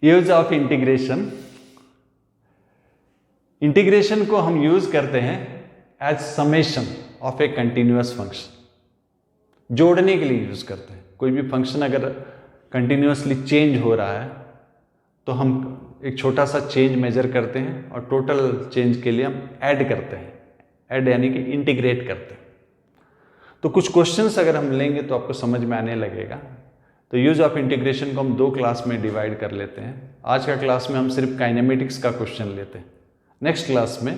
Use of integration. Integration को हम use करते हैं as summation of a continuous function, जोड़ने के लिए यूज करते हैं। कोई भी फंक्शन अगर कंटिन्यूअसली चेंज हो रहा है तो हम एक छोटा सा चेंज मेजर करते हैं और टोटल चेंज के लिए हम ऐड करते हैं, ऐड यानी कि इंटीग्रेट करते हैं। तो कुछ क्वेश्चंस अगर हम लेंगे तो आपको समझ में आने लगेगा। तो यूज ऑफ इंटीग्रेशन को हम दो क्लास में डिवाइड कर लेते हैं। आज का क्लास में हम सिर्फ काइनेमेटिक्स का क्वेश्चन लेते हैं, नेक्स्ट क्लास में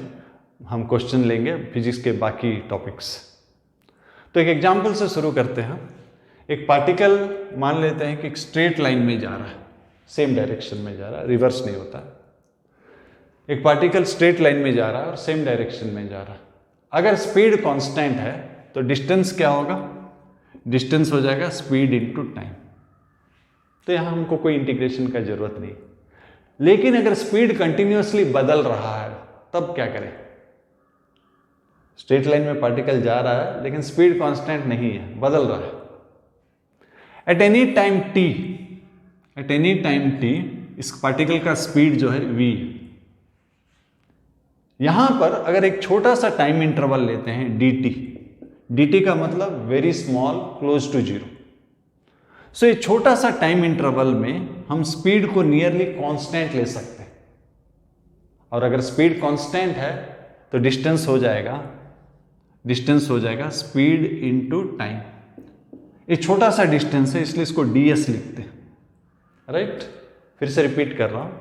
हम क्वेश्चन लेंगे फिजिक्स के बाकी टॉपिक्स। तो एक एग्जाम्पल से शुरू करते हैं। एक पार्टिकल मान लेते हैं कि एक स्ट्रेट लाइन में जा रहा है, सेम डायरेक्शन में जा रहा है, रिवर्स नहीं होता। एक पार्टिकल स्ट्रेट लाइन में जा रहा है और सेम डायरेक्शन में जा रहा है। अगर स्पीड कांस्टेंट है तो डिस्टेंस क्या होगा? डिस्टेंस हो जाएगा स्पीड इनटू टाइम। तो यहां हमको कोई इंटीग्रेशन का जरूरत नहीं। लेकिन अगर स्पीड कंटिन्यूअसली बदल रहा है तब क्या करें? स्ट्रेट लाइन में पार्टिकल जा रहा है लेकिन स्पीड कांस्टेंट नहीं है, बदल रहा है। एट एनी टाइम टी इस पार्टिकल का स्पीड जो है v। यहां पर अगर एक छोटा सा टाइम इंटरवल लेते हैं dt का मतलब very small close to zero. So ये छोटा सा टाइम इंटरवल में हम स्पीड को नियरली कांस्टेंट ले सकते हैं। और अगर स्पीड कांस्टेंट है तो डिस्टेंस हो जाएगा स्पीड इनटू टाइम। ये छोटा सा डिस्टेंस है इसलिए इसको ds लिखते हैं, राइट। फिर से रिपीट कर रहा हूं।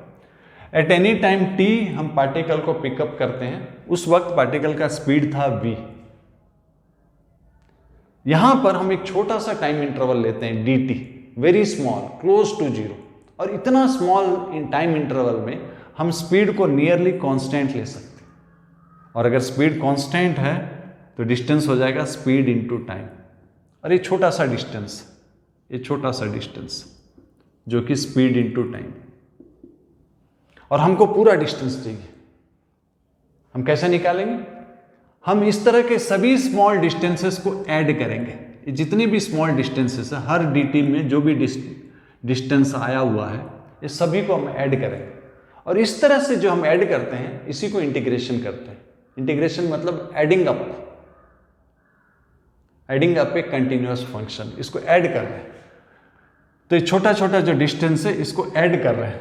एट एनी टाइम t हम पार्टिकल को पिकअप करते हैं, उस वक्त पार्टिकल का स्पीड था v। यहां पर हम एक छोटा सा टाइम इंटरवल लेते हैं dt, very small close to zero. और इतना स्मॉल इन टाइम इंटरवल में हम स्पीड को नियरली कांस्टेंट ले सकते हैं। और अगर स्पीड कांस्टेंट है तो डिस्टेंस हो जाएगा स्पीड इनटू टाइम। और ये छोटा सा डिस्टेंस जो कि स्पीड इनटू टाइम। और हमको पूरा डिस्टेंस चाहिए। हम कैसे निकालेंगे? हम इस तरह के सभी स्मॉल डिस्टेंसेस को ऐड करेंगे। जितने भी स्मॉल डिस्टेंसेस है, हर dt में जो भी डिस्टेंस आया हुआ है, ये सभी को हम ऐड करेंगे। और इस तरह से जो हम ऐड करते हैं इसी को इंटीग्रेशन करते हैं। इंटीग्रेशन मतलब एडिंग अप ए कंटिन्यूअस फंक्शन, इसको ऐड कर रहे हैं। तो ये छोटा छोटा जो डिस्टेंस है इसको ऐड कर रहे हैं।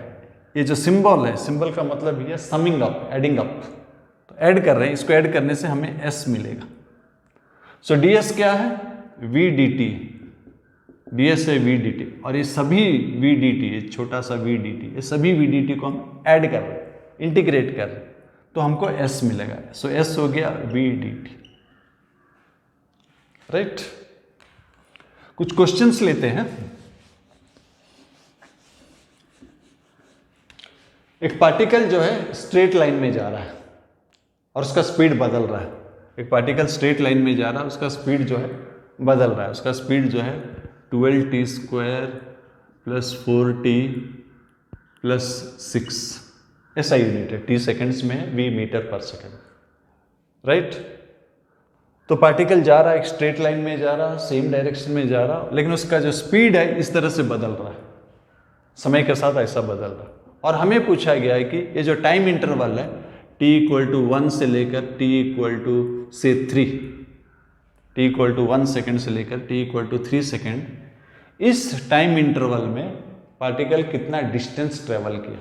ये जो सिंबल है, सिंबल का मतलब ये समिंग अप, एडिंग अप। तो ऐड कर रहे हैं, इसको ऐड करने से हमें s मिलेगा। सो ds क्या है? v dt। ds है v dt। और ये सभी v dt, ये छोटा सा v dt, ये सभी v dt को हम ऐड कर रहे हैं, इंटीग्रेट कर रहे हैं, तो हमको s मिलेगा। सो s हो गया v dt, राइट। कुछ क्वेश्चंस लेते हैं। एक पार्टिकल जो है स्ट्रेट लाइन में जा रहा है और उसका स्पीड बदल रहा है। एक पार्टिकल स्ट्रेट लाइन में जा रहा है, उसका स्पीड जो है बदल रहा है। उसका स्पीड जो है 12t² + 4t + 6 ऐसा यूनिट है। t सेकेंड्स में है, v मीटर पर सेकेंड, राइट। तो पार्टिकल जा रहा है, एक स्ट्रेट लाइन में जा रहा है, सेम डायरेक्शन में जा रहा है, लेकिन उसका जो स्पीड है इस तरह से बदल रहा है, समय के साथ ऐसा बदल रहा है। और हमें पूछा गया है कि ये जो टाइम इंटरवल है t = 1 से लेकर t = 3, t = 1 सेकेंड से लेकर t = 3 सेकेंड, इस टाइम इंटरवल में पार्टिकल कितना डिस्टेंस ट्रेवल किया,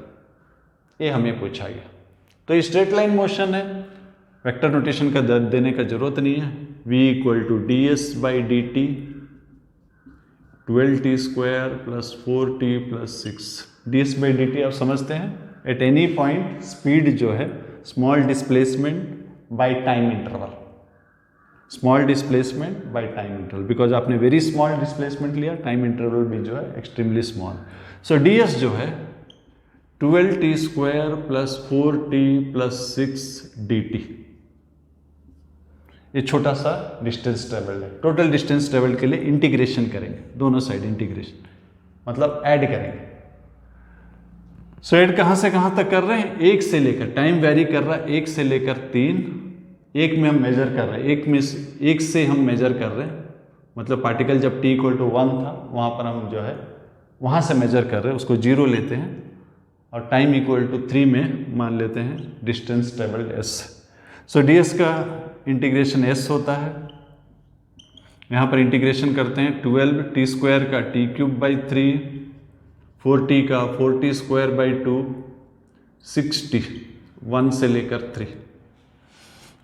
ये हमें पूछा गया। तो ये स्ट्रेट लाइन मोशन है, वेक्टर नोटेशन का देने का जरूरत नहीं है। v = ds/dt 12t² + 4t + 6। ds/dt आप समझते हैं, एट एनी पॉइंट स्पीड जो है small displacement by time interval, because आपने वेरी स्मॉल डिस्प्लेसमेंट लिया, टाइम इंटरवल भी जो है एक्सट्रीमली स्मॉल। सो ds जो है 12t² + 4t + 6 dt। ये छोटा सा डिस्टेंस ट्रेवल्ड है। टोटल डिस्टेंस ट्रेवल के लिए इंटीग्रेशन करेंगे, दोनों साइड इंटीग्रेशन मतलब ऐड करेंगे। सो ऐड कहां से कहां तक कर रहे हैं? 1 से लेकर, टाइम वेरी कर रहा है, 1 से लेकर 3, 1 में हम मेजर कर रहे हैं, 1 से हम मेजर कर रहे हैं, मतलब पार्टिकल जब t = 1 था वहां पर हम जो है वहां से मेजर कर रहे हैं, उसको 0 लेते हैं और टाइम इक्वल टू 3 में मान लेते हैं डिस्टेंस ट्रेवल्ड s। सो ds का इंटीग्रेशन s होता है, यहाँ पर इंटीग्रेशन करते हैं 12 t स्क्वायर का t क्यूब बाई 3, 4t का 4t स्क्वायर बाई 2, 60 1 से लेकर 3,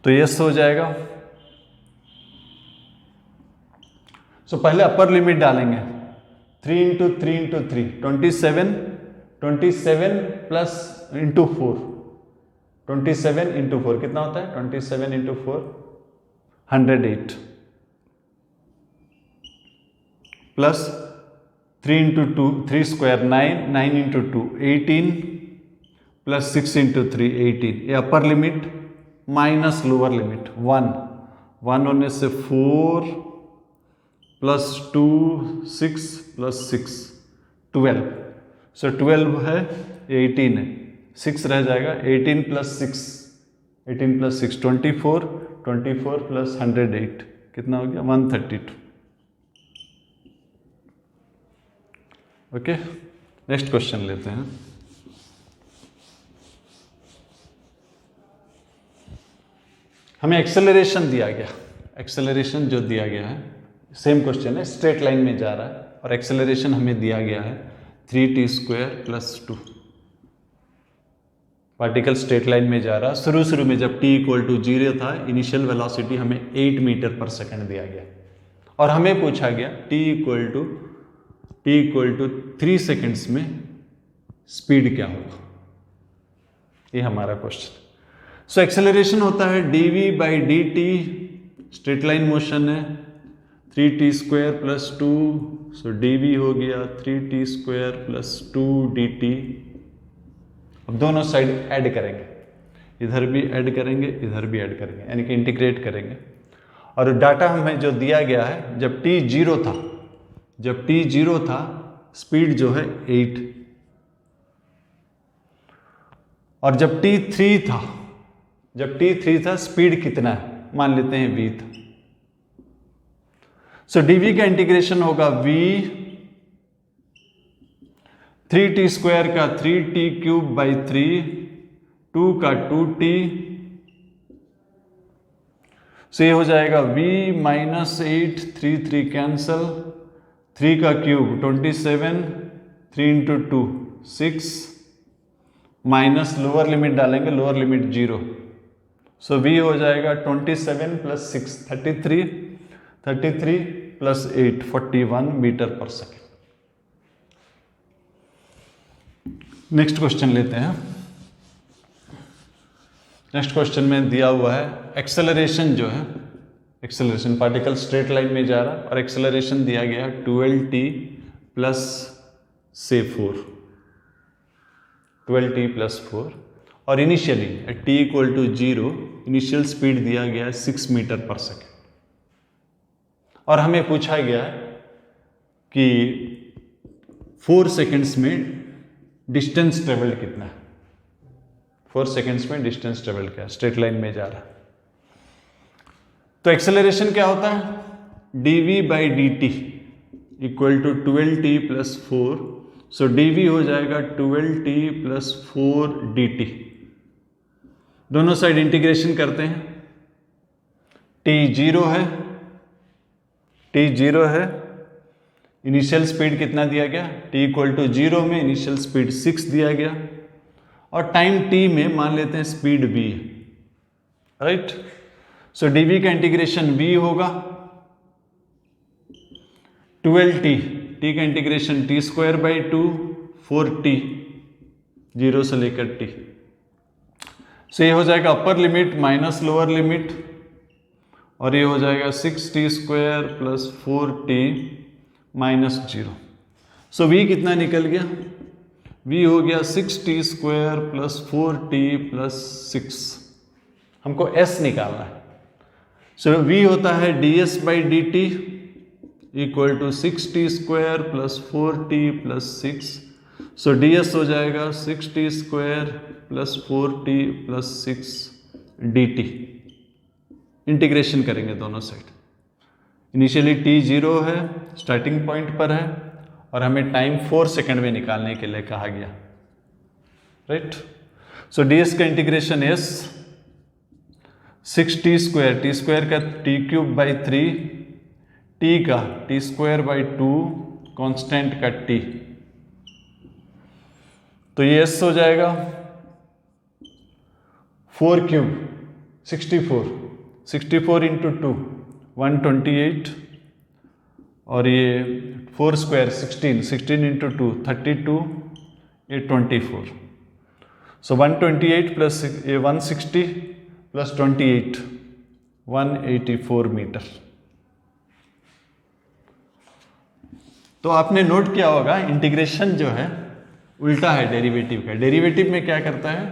तो यस हो जाएगा। सो पहले अपर लिमिट डालेंगे, 3 into 3 into 3 27, 27 plus into 4, 27 into 4 कितना होता है, 27 into 4 108, plus 3 into 2 3 square 9, 9 into 2 18, plus 6 into 3 18, ये अपर लिमिट माइनस लोअर लिमिट 1 होने से 4 प्लस 2 6 प्लस 6 12, सो 12 है 18 है, 6 रह जाएगा, 18 प्लस 6 24, 24 प्लस 108 कितना हो गया 132। ओके, नेक्स्ट क्वेश्चन लेते हैं। हमें एक्सेलरेशन दिया गया, एक्सेलरेशन जो दिया गया है सेम क्वेश्चन है, स्ट्रेट लाइन में जा रहा है और एक्सेलरेशन हमें दिया गया है 3t square plus 2। Particle straight line में जा रहा है, शुरू में जब t इक्वल टू 0 था इनिशियल वेलोसिटी हमें 8 मीटर पर सेकंड दिया गया और हमें पूछा गया t इक्वल टू 3 सेकेंड्स में स्पीड क्या होगा, ये हमारा क्वेश्चन। सो एक्सेलरेशन होता है dv by dt, straight line motion है 3t स्क्वायर प्लस 2, सो dv हो गया 3t स्क्वायर प्लस 2 dt। अब दोनों साइड ऐड करेंगे, इधर भी ऐड करेंगे इधर भी ऐड करेंगे, यानी कि इंटीग्रेट करेंगे। और डाटा हमें जो दिया गया है जब t 0 था स्पीड जो है 8, और जब t 3 था स्पीड कितना है, मान लेते हैं v था। सो dv का इंटीग्रेशन होगा v 3t स्क्वायर का 3t क्यूब बाई 3, 2 का 2t, सो ये हो जाएगा v माइनस 8, 3 कैंसल, 3 का cube 27, 3 into 2 6, minus lower limit डालेंगे, लोअर लिमिट 0, सो v हो जाएगा 27 प्लस 6 33 प्लस 8 41 मीटर पर सेकेंड। नेक्स्ट क्वेश्चन लेते हैं। नेक्स्ट क्वेश्चन में दिया हुआ है एक्सेलरेशन जो है, एक्सेलरेशन पार्टिकल स्ट्रेट लाइन में जा रहा है और एक्सेलरेशन दिया गया 12t प्लस से 4, 12t प्लस 4, और initially at t equal to 0 initial speed दिया गया है 6 मीटर पर सेकेंड, और हमें पूछा गया है कि 4 सेकेंड्स में डिस्टेंस ट्रेवल्ड कितना है, 4 सेकेंड्स में डिस्टेंस ट्रेवल्ड क्या है, स्ट्रेट लाइन में जा रहा है। तो एक्सेलरेशन क्या होता है, dv by dt equal to 12t plus 4, so dv हो जाएगा 12t प्लस 4 dt। दोनों साइड इंटीग्रेशन करते हैं, t 0 है, इनिशियल स्पीड कितना दिया गया, t इक्वल टू 0 में इनिशियल स्पीड 6 दिया गया, और टाइम t में मान लेते हैं स्पीड v है, राइट। सो dv का इंटीग्रेशन v होगा 12t, t का integration t square by 2 4t 0 से लेकर t, सो ये हो जाएगा upper limit minus lower limit, और ये हो जाएगा 6t square plus 4t minus 0। सो v कितना निकल गया, v हो गया 6t square plus 4t plus 6, हमको s निकालना है। सो v होता है ds by dt equal to 6t square plus 4t plus 6, so ds हो जाएगा 6t square plus 4t plus 6 dt। Integration करेंगे दोनों साइड, इनिशियली t 0 है, स्टार्टिंग पॉइंट पर है, और हमें टाइम 4 सेकंड में निकालने के लिए कहा गया। राइट। सो ds का integration s 6t square, T square का टी क्यूब बाई 3, t का टी स्क्वायर बाई 2, कांस्टेंट का t। तो ये s हो जाएगा 4 क्यूब 64 इंटू 2 128, और ये 4 स्क्वायर 16 इंटू 2 32, ये 24। सो 128 प्लस ये 160 प्लस 28 184 मीटर। तो आपने नोट किया होगा इंटीग्रेशन जो है उल्टा है डेरिवेटिव का। डेरिवेटिव में क्या करता है,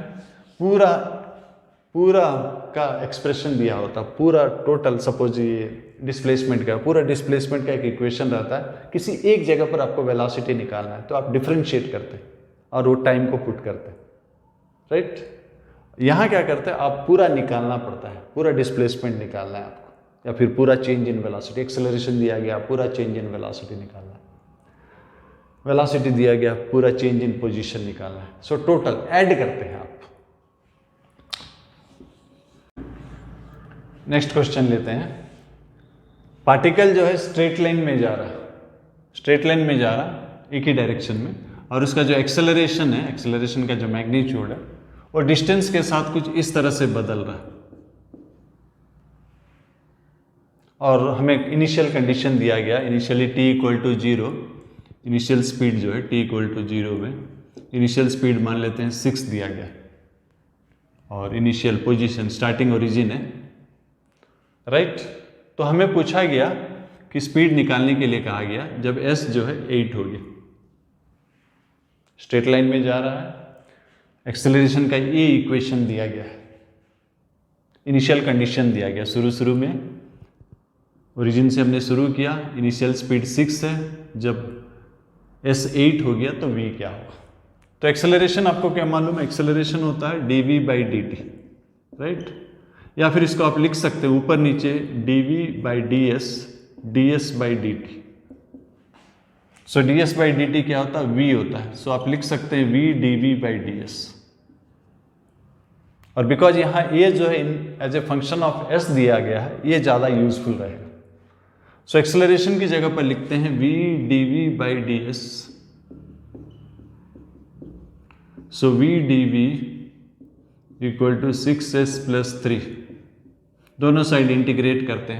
पूरा का एक्सप्रेशन दिया होता, पूरा टोटल, सपोज ये डिस्प्लेसमेंट का, पूरा डिस्प्लेसमेंट का एक इक्वेशन रहता है, किसी एक जगह पर आपको वेलोसिटी निकालना है तो आप डिफरेंशिएट करते हैं और वो टाइम को पुट करते हैं, राइट। यहाँ क्या करते हैं, आप पूरा निकालना पड़ता है, पूरा डिस्प्लेसमेंट निकालना है आपको, या फिर पूरा चेंज इन वेलोसिटी, एक्सेलरेशन दिया गया पूरा चेंज इन वेलोसिटी निकालना है, वेलोसिटी दिया गया पूरा चेंज इन पोजीशन निकालना है। सो टोटल ऐड करते हैं आप। नेक्स्ट क्वेश्चन लेते हैं। पार्टिकल जो है स्ट्रेट लाइन में जा रहा है, एक ही डायरेक्शन में, और उसका जो एक्सेलरेशन है, एक्सेलरेशन का जो मैग्नीट्यूड है वो डिस्टेंस के साथ कुछ इस तरह से बदल रहा है, और हमें इनिशियल कंडीशन दिया गया, initially t equal to 0, initial speed जो है t इक्वल टू 0 में इनिशियल स्पीड मान लेते हैं 6 दिया गया, और इनिशियल पोजीशन स्टार्टिंग ओरिजिन है, राइट। तो हमें पूछा गया कि स्पीड निकालने के लिए कहा गया जब s जो है 8 हो गया, स्ट्रेट लाइन में जा रहा है, एक्सेलरेशन का ये इक्वेशन दिया गया है, इनिशियल कंडीशन दिया गया, शुरू में ओरिजिन से हमने शुरू किया, इनिशियल स्पीड 6 है, जब s 8 हो गया तो v क्या होगा। तो एक्सेलरेशन आपको क्या मालूम है, एक्सेलरेशन होता है dv बाई dt, राइट, या फिर इसको आप लिख सकते हैं ऊपर नीचे dv by ds by dt। So ds by dt क्या होता है, v होता है, सो आप लिख सकते हैं v dv बाई ds। और बिकॉज यहाँ ये जो है as a function of s दिया गया है, ये ज़्यादा यूजफुल रहेगा। सो एक्सेलरेशन की जगह पर लिखते हैं v dv by ds। So v dv equal to 6s plus 3, दोनों साइड इंटीग्रेट करते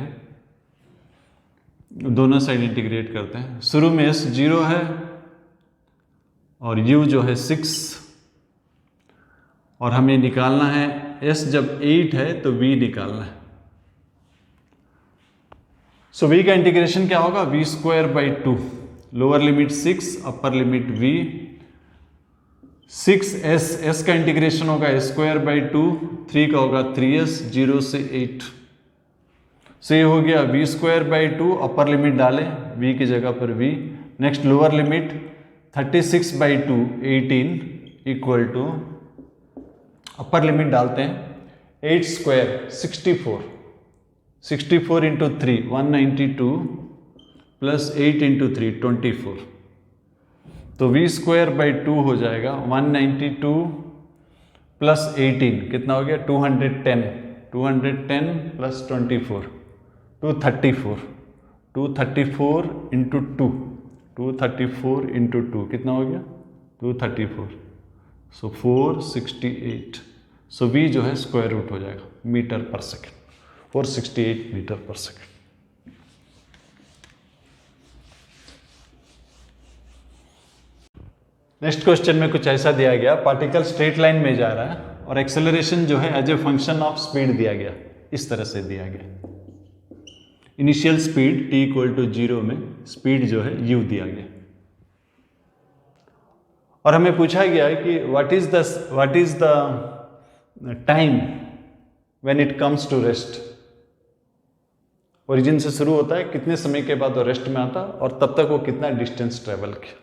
हैं, शुरू में s 0 है और u जो है 6, और हमें निकालना है s जब 8 है तो v निकालना है। सो v का इंटीग्रेशन क्या होगा, v square by 2, lower limit 6, upper limit v, 6s का इंटीग्रेशन होगा s स्क्वायर बाई 2, 3 का होगा 3s, 0 से 8। सो ये हो गया v square by 2, upper limit डालें v की जगह पर v, next lower limit 36 by 2 18 equal to, upper limit डालते हैं 8 स्क्वायर 64 इंटू 3 192 प्लस 8 इंटू 3 24। तो v स्क्वायर बाई 2 हो जाएगा 192 प्लस 18 कितना हो गया 210 प्लस 24 234 इंटू 234 इंटू 2 कितना हो गया 234, सो 468। सो v जो है स्क्वायर रूट हो जाएगा मीटर पर सेकेंड, 468 मीटर पर सेकेंड। नेक्स्ट क्वेश्चन में कुछ ऐसा दिया गया, पार्टिकल स्ट्रेट लाइन में जा रहा है और एक्सेलरेशन जो है as a function of speed दिया गया, इस तरह से दिया गया। Initial speed t equal to 0 में स्पीड जो है u दिया गया, और हमें पूछा गया है कि what is the time when it comes to rest. Origin से शुरू होता है, कितने समय के बाद वो रेस्ट में आता और तब तक वो कितना डिस्टेंस ट्रेवल किया।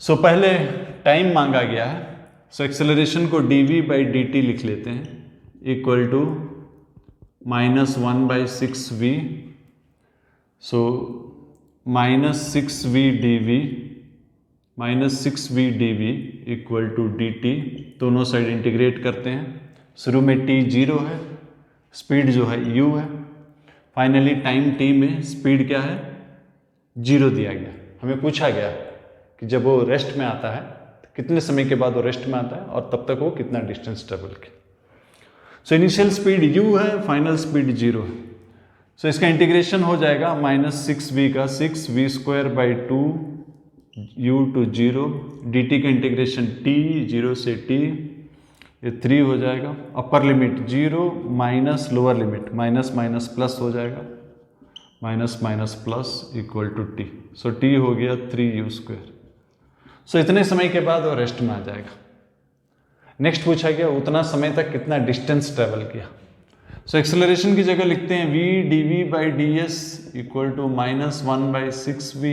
सो पहले टाइम मांगा गया है, सो एक्सेलरेशन को dv बाई dt लिख लेते हैं equal to -1/6v। So -6v dv -6v/dv equal to dt, दोनों साइड इंटीग्रेट करते हैं। शुरू में t 0 है, स्पीड जो है u है, फाइनली टाइम t में स्पीड क्या है 0 दिया गया। हमें पूछा गया कि जब वो रेस्ट में आता है तो कितने समय के बाद वो रेस्ट में आता है और तब तक वो कितना डिस्टेंस ट्रेवल किया। सो इनिशियल स्पीड u है, फाइनल स्पीड 0 है। सो इसका इंटीग्रेशन हो जाएगा -6v का 6v²/2 u टू 0, dt का इंटीग्रेशन t 0 से t, ये 3 हो जाएगा। Upper limit 0 minus lower limit minus minus plus हो जाएगा, minus minus plus equal to t। So t हो गया 3u²। सो इतने समय के बाद वो रेस्ट में आ जाएगा। नेक्स्ट पूछा गया उतना समय तक कितना डिस्टेंस ट्रेवल किया। सो एक्सेलरेशन की जगह लिखते हैं v dv/ds equal to -1/6v।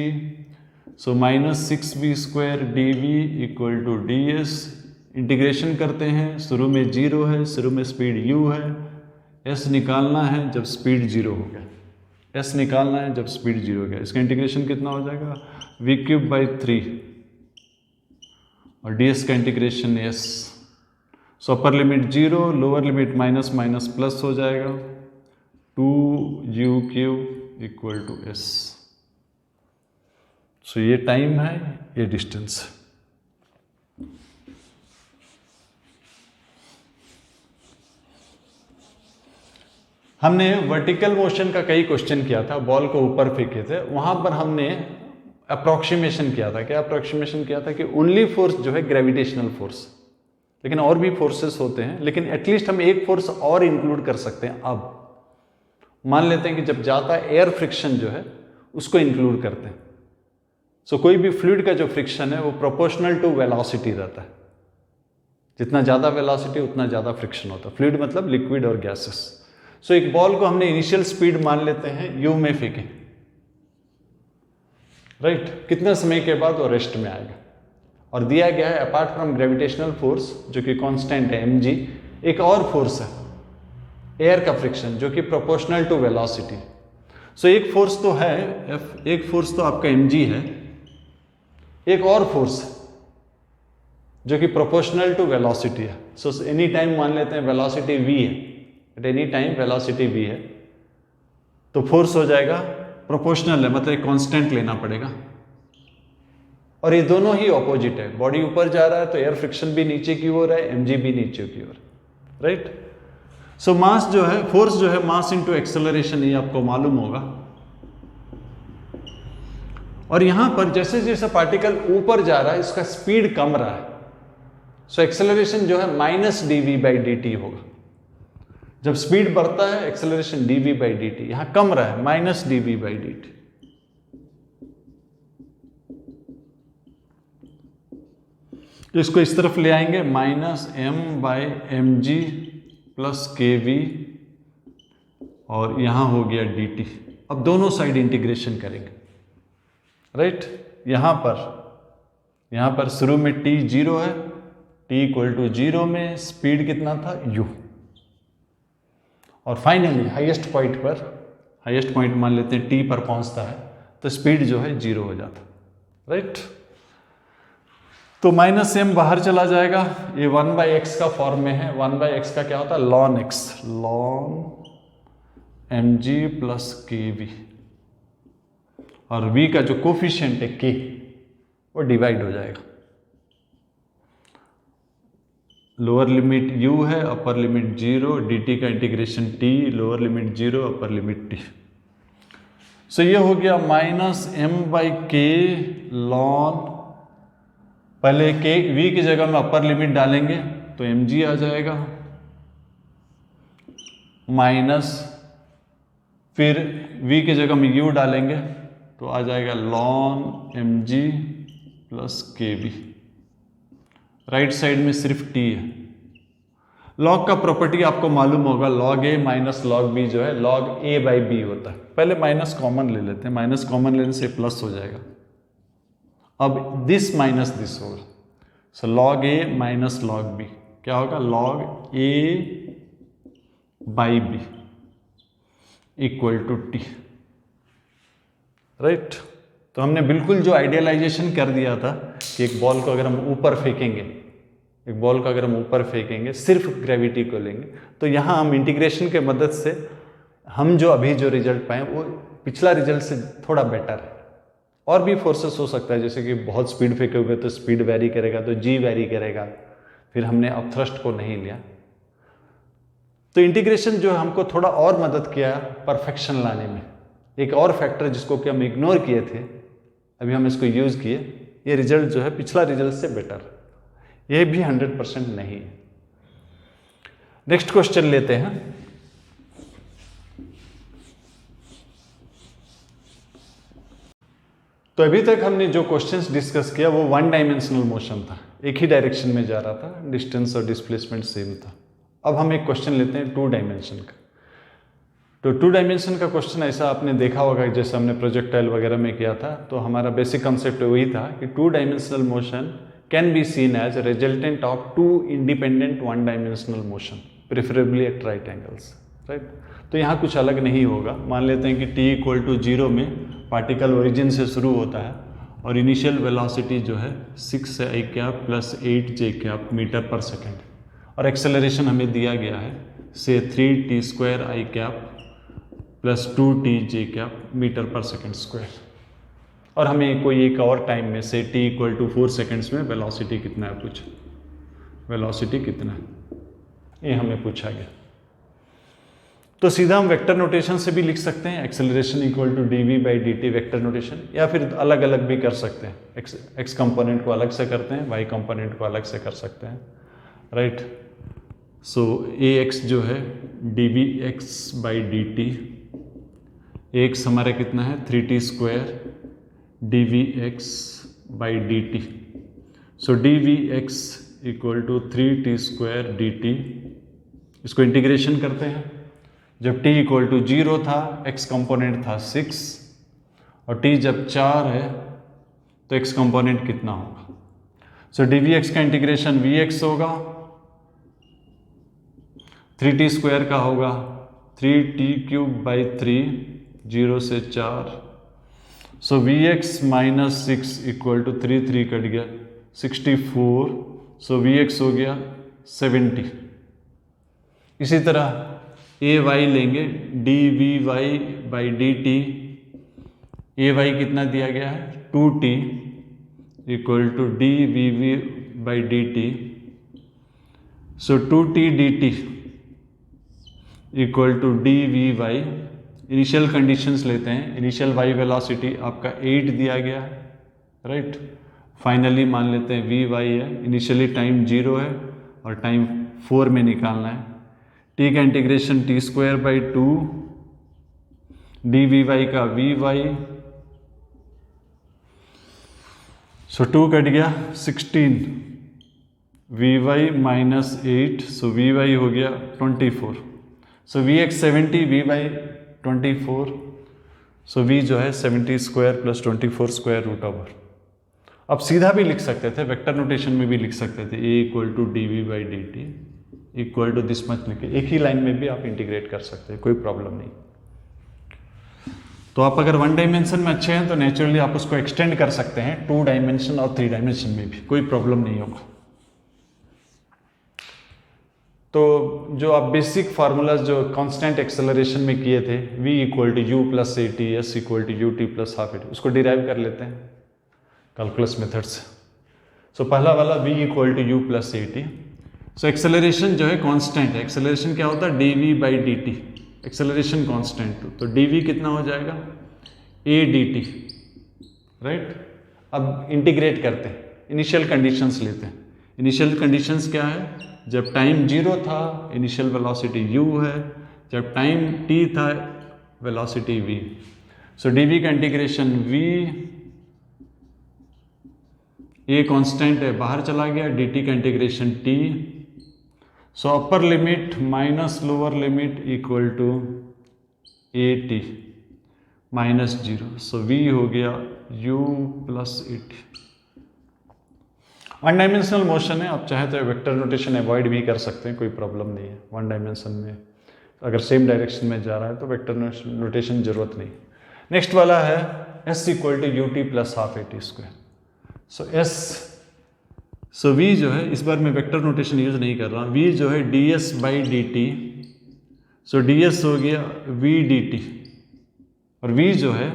So -6v²/dv equal to ds। Integration करते हैं, शुरू में 0 है, शुरू में स्पीड u है, s निकालना है जब स्पीड 0 हो गया, s निकालना है जब स्पीड 0 हो गया। इसका इंटीग्रेशन कितना हो जाएगा v³ और ds का integration s। So upper limit 0, lower limit minus minus plus हो जाएगा, 2u³ इक्वल टू s। सो ये टाइम है, ये डिस्टेंस है। हमने वर्टिकल मोशन का कई क्वेश्चन किया था, बॉल को ऊपर फेंके थे, वहां पर हमने अप्रोक्सीमेशन किया था। क्या अप्रोक्सीमेशन किया था कि ओनली फोर्स जो है ग्रेविटेशनल फोर्स, लेकिन और भी फोर्सेस होते हैं, लेकिन एटलीस्ट हम एक फोर्स और इंक्लूड कर सकते हैं। अब मान लेते हैं कि जब जाता है एयर फ्रिक्शन जो है उसको इंक्लूड करते हैं। सो कोई भी फ्लूइड का जो फ्रिक्शन है वो प्रोपोर्शनल टू वेलोसिटी रहता है। जितना ज़्यादा वेलोसिटी उतना ज़्यादा फ्रिक्शन होता है। फ्लूइड मतलब लिक्विड और गैसेस। सो एक बॉल को हमने इनिशियल स्पीड मान लेते हैं u में फेंके, राइट। कितने समय के बाद वो रेस्ट में आएगा, और दिया गया है अपार्ट फ्रॉम ग्रेविटेशनल फोर्स जो कि कांस्टेंट है mg, एक और फोर्स है एयर का फ्रिक्शन जो कि प्रोपोर्शनल टू वेलोसिटी। सो एक फोर्स तो है F, एक फोर्स तो आपका mg है, एक और फोर्स है जो कि प्रोपोर्शनल टू वेलोसिटी है। सो एनी टाइम मान लेते हैं वेलोसिटी v है, at any time velocity v है, तो फोर्स हो जाएगा प्रोपोर्शनल है, मतलब कांस्टेंट लेना पड़ेगा। और ये दोनों ही ऑपोजिट है, बॉडी ऊपर जा रहा है तो एयर फ्रिक्शन भी नीचे की ओर है, mg भी नीचे की ओर, राइट। सो मास जो है, फोर्स जो है मास इनटू एक्सेलरेशन, ये आपको मालूम होगा। और यहां पर जैसे जैसे पार्टिकल ऊपर जा रहा है इसका स्पीड कम रहा है, सो एक्सेलरेशन जो है -dv/dt होगा। जब स्पीड बढ़ता है एक्सेलरेशन dv/dt, यहां कम रहा है -dv/dt। तो इसको इस तरफ ले आएंगे -m/mg + kv, और यहां हो गया dt। अब दोनों साइड इंटीग्रेशन करेंगे, राइट। यहां पर शुरू में t 0 है, t = 0 में स्पीड कितना था u, और फाइनली हाईएस्ट पॉइंट मान लेते हैं t पर पहुंचता है तो स्पीड जो है 0 हो जाता, राइट। तो -m बाहर चला जाएगा, ये 1/x का फॉर्म में है। 1/x का क्या होता है ln x, ln mg + kv, और v का जो कोफिशिएंट है k वो डिवाइड हो जाएगा। लोअर लिमिट u है, अपर लिमिट 0, dt का integration t, lower limit 0, upper limit t। सो ये हो गया -m/k ln, पहले k v की जगह में अपर लिमिट डालेंगे तो mg आ जाएगा, माइनस फिर v की जगह में u डालेंगे तो आ जाएगा ln mg + kv। Right side में सिर्फ t है। लॉग का प्रॉपर्टी आपको मालूम होगा, log a - log b जो है log a/b होता है। पहले माइनस कॉमन ले लेते हैं, माइनस कॉमन लेने से प्लस हो जाएगा। अब दिस माइनस दिस होगा, सो log a - log b क्या होगा, log a/b = t, राइट। तो हमने बिल्कुल जो आइडियलाइजेशन कर दिया था कि एक बॉल को अगर हम ऊपर फेंकेंगे, सिर्फ ग्रेविटी को लेंगे, तो यहाँ हम इंटीग्रेशन के मदद से हम जो अभी जो रिजल्ट पाए वो पिछला रिजल्ट से थोड़ा बेटर है। और भी फोर्सेस हो सकता है, जैसे कि बहुत स्पीड फेंके हुए तो स्पीड वेरी करेगा, तो जी वेरी करेगा, फिर हमने अपथ्रस्ट को नहीं लिया। तो इंटीग्रेशन जो हमको थोड़ा और मदद किया परफेक्शन लाने में। एक और फैक्टर जिसको कि हम इग्नोर किए थे, अभी हम इसको यूज किए, ये रिजल्ट जो है पिछला रिजल्ट से बेटर, ये भी 100% नहीं है। नेक्स्ट क्वेश्चन लेते हैं। तो अभी तक हमने जो क्वेश्चंस डिस्कस किया वो 1 डायमेंशनल मोशन था, एक ही डायरेक्शन में जा रहा था, डिस्टेंस और डिस्प्लेसमेंट सेम था। अब हम एक क्वेश्चन लेते हैं 2 डायमेंशन का। तो 2 डायमेंशन का क्वेश्चन ऐसा आपने देखा होगा, जैसे हमने प्रोजेक्टाइल वगैरह में किया था, तो हमारा बेसिक कॉन्सेप्ट वही था कि 2 dimensional motion can be seen as resultant of 2 independent 1 dimensional motion, preferably at right angles, right. तो यहाँ कुछ अलग नहीं होगा। मान लेते हैं कि t = 0 में पार्टिकल ओरिजिन से शुरू होता है और इनिशियल वेलोसिटी जो है 6i + 8j मीटर पर सेकेंड, और एक्सेलरेशन हमें दिया गया है से 3t² + 2tj मीटर पर सेकेंड स्क्वायर, और हमें कोई एक और टाइम में से t = 4 सेकेंड्स में वेलोसिटी कितना है वेलोसिटी कितना है, ये हमें पूछा गया। तो सीधा हम वेक्टर नोटेशन से भी लिख सकते हैं, एक्सेलरेशन = dv/dt वेक्टर नोटेशन, या फिर अलग अलग भी कर सकते हैं। एक्स कंपोनेंट को अलग से करते हैं, वाई कंपोनेंट को अलग से कर सकते हैं, राइट। सो ax जो है dvx/dt, ax हमारा कितना है 3t² dvx/dt। सो dvx = 3t² dt। इसको इंटीग्रेशन करते हैं। जब t = 0 था, x कंपोनेंट था 6, और t जब 4 है तो x कंपोनेंट कितना होगा। सो dvx का इंटीग्रेशन vx होगा, 3t² का होगा 3t³ 0 से 4। सो vx - 6 = 3 कट गया 64, सो vx हो गया 70। इसी तरह ay लेंगे dvy/dt, ay कितना दिया गया है 2t = dvv/dt। सो 2t dt = dvy। Initial conditions लेते हैं। इनिशियल y वेलोसिटी आपका 8 दिया गया है, राइट। फाइनली मान लेते हैं vy है, इनिशियली टाइम 0 है और टाइम 4 में निकालना है। t का इंटीग्रेशन t²/2 dvy का vy, सो 2 कट गया 16, vy - 8, सो vy हो गया 24। सो vx 70, vy 24, सो v जो है 70² + 24²√। अब सीधा भी लिख सकते थे, वेक्टर नोटेशन में भी लिख सकते थे, a = dv/dt = दिस मच लिखे, एक ही लाइन में भी आप इंटीग्रेट कर सकते हैं, कोई प्रॉब्लम नहीं। तो आप अगर 1 डायमेंशन में अच्छे हैं तो नेचुरली आप उसको एक्सटेंड कर सकते हैं 2 डायमेंशन और 3 डायमेंशन में भी, कोई प्रॉब्लम नहीं होगा। तो जो आप बेसिक फार्मूलाज जो कांस्टेंट एक्सेलरेशन में किए थे, v = u + at, s = ut + ½ at, उसको डिराइव कर लेते हैं कैलकुलस मेथड से। सो पहला वाला v = u + at। So acceleration जो है कांस्टेंट है। एक्सेलरेशन क्या होता है dv/dt, एक्सेलरेशन कांस्टेंट, तो dv कितना हो जाएगा a dt, राइट। अब इंटीग्रेट करते हैं, इनिशियल कंडीशंस लेते हैं। इनिशियल कंडीशंस क्या है, जब टाइम 0 था इनिशियल वेलोसिटी u है, जब टाइम t था वेलोसिटी v। सो dv का इंटीग्रेशन v, a कांस्टेंट है बाहर चला गया, dt का integration t। So upper limit minus lower limit = at -0, so v हो गया u + at। 1 डायमेंशनल मोशन है, आप चाहे तो वेक्टर नोटेशन अवॉइड भी कर सकते हैं, कोई प्रॉब्लम नहीं है। 1 डायमेंशन में अगर सेम डायरेक्शन में जा रहा है तो वेक्टर नोटेशन जरूरत नहीं। नेक्स्ट वाला है s = ut + ½ at²। So s, so v जो है, इस बार मैं वेक्टर नोटेशन यूज नहीं कर रहा हूँ, वी जो है D S by D T, so D S हो गया वी डी टी, और वी जो है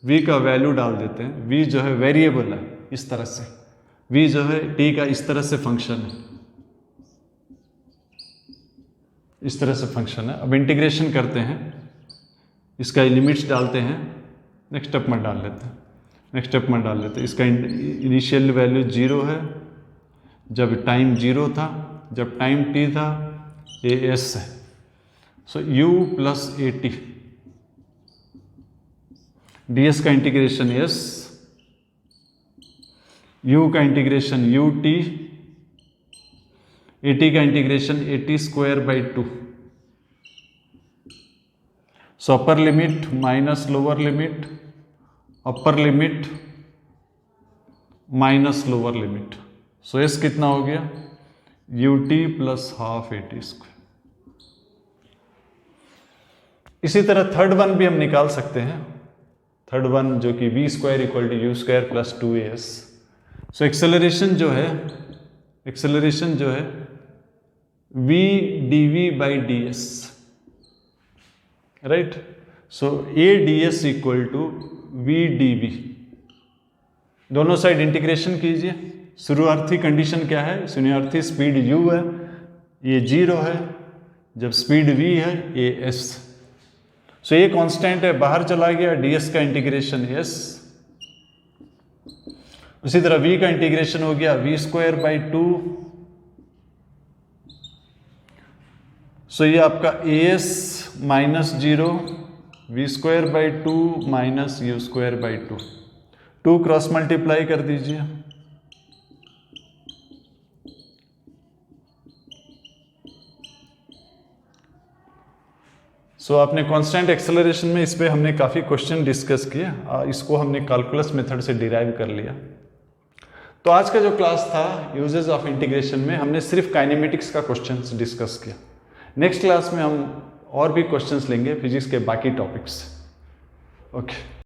वी का वैल्यू डाल देते हैं, वी जो है वेरिएबल है इस तरह से, वी जो है टी का इस तरह से फंक्शन है, इस तरह से फंक्शन है। अब इंटीग्रेशन करते हैं, इसका लिमिट्स डालते हैं, नेक्स्ट स्टेप में डाल लेते हैं, नेक्स्ट स्टेप में डाल लेते हैं। इसका इनिशियल वैल्यू 0 है जब टाइम 0 था, जब टाइम t था ए एस है, so u plus a t, d s का इंटीग्रेशन s, u का integration u t, a t का integration a t square by 2, so upper limit minus lower limit, upper limit minus lower limit, so s कितना हो गया u t plus half a t square. इसी तरह third one भी हम निकाल सकते हैं, थर्ड वन जो कि v square equal to u square plus 2as। So acceleration जो है, एक्सेलरेशन जो है v dv by d s, right. So a ds equal to v dv, दोनों साइड इंटीग्रेशन कीजिए। शुरुआती कंडीशन क्या है, शुरुआती स्पीड u है, ये 0 है, जब स्पीड v है ये s, सो ये कांस्टेंट है, बाहर चला गया, ds का इंटीग्रेशन s, उसी तरह v का इंटीग्रेशन हो गया v स्क्वायर बाई 2, सो ये आपका as minus 0, v square by 2 minus u square by 2, 2 cross multiply कर दीजिए, सो आपने कांस्टेंट एक्सेलरेशन में इस पे हमने काफ़ी क्वेश्चन डिस्कस किए, इसको हमने कैलकुलस मेथड से डिराइव कर लिया। तो आज का जो क्लास था यूजेस ऑफ इंटीग्रेशन में हमने सिर्फ काइनेमेटिक्स का क्वेश्चंस डिस्कस किया। नेक्स्ट क्लास में हम और भी क्वेश्चंस लेंगे फिजिक्स के बाकी टॉपिक्स। ओके।